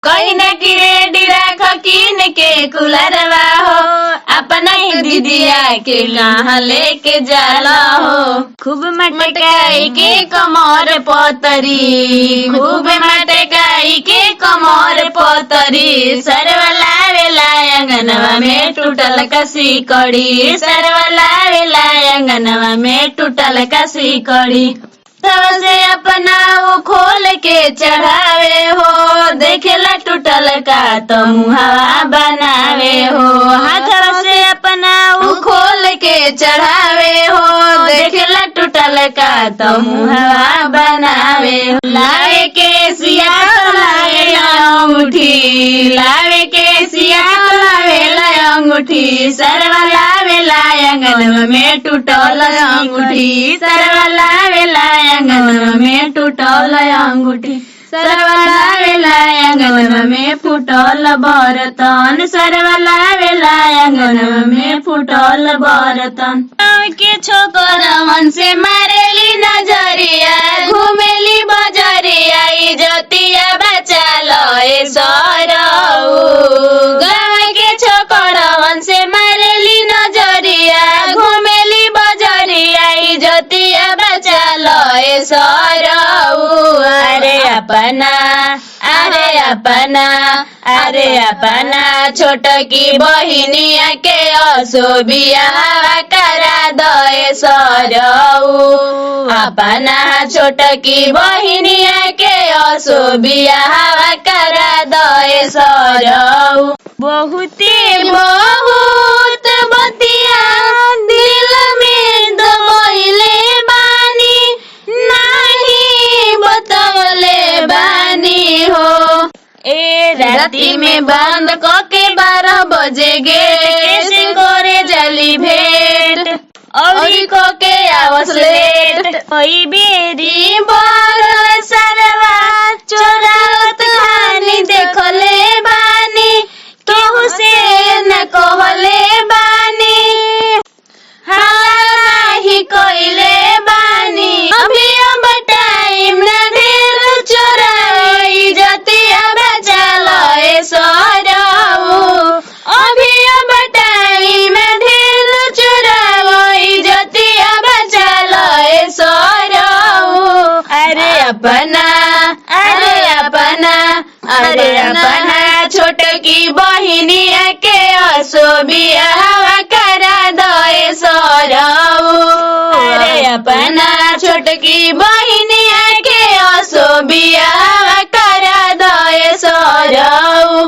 कहीं न कि रेडी राख कीन के कुलरवा हो, अपना ही दीदिया के कहाँ लेके जाला हो। खूब मटकाई के कमर पतरी, खूब मटकाई के कमर पतरी, सरवला वेला अंगनवा में टूटल कसी कड़ी, सरवला वेला अंगनवा में टूटल कसी कड़ी। सबसे अपना वो खोल के चढ़ावे हो, देखेला टूटल का तो मुहावा बनावे हो। हाथ से अपना वो खोल के चढ़ावे हो, देखेला टूटल का तो मुहावा बनावे हो। लावे के सिया लावे अंगूठी, लावे के सिया लावे अंगूठी, सरवा लावे अंगनवा में टूटल अंगूठी, सरवा लावे अंगनवा में टूटल अंगूठी, सरवा लावे अंगनवा में फूटल बर्तन, सरवा लावे अंगनवा में फूटल बर्तन। के छोकरवन से मारेली नजरिया, घुमेली बजरिया, इज्जतिया बचा लो सरऊ। गाँव के छोकरवन से मारेली नजरिया, घुमेली बजरिया, इज्जतिया बचा लो सरऊ। अरे अपना, अरे अपना, अरे अपना छोट की बहिनिया के असो बियाह करा दे सरऊ। अपना छोट की बहिनिया के असो बियाह करा दे सरऊ। बहुते बहुत बतिया दिल में दबोइले बानी, नहीं बतौले बानी हो। ए राती में बंद के 12 बजे गेट करे जली भेंट, अभी के आवस लेट, ओई बेरी बड़ सरवा चोरावत हानी देखले बानी, केहू से न कहले बानी, नाही कइले बानी। अभी अब टाइम न ढेर चोराओ, इज्जतिया बचा लो सरऊ। अभी अब टाइम ढेर चोराओ, इज्जतिया बचा लो सरऊ। अरे अपना, अरे अपना, अरे अपना छोट की बहिनिया के असो बियाह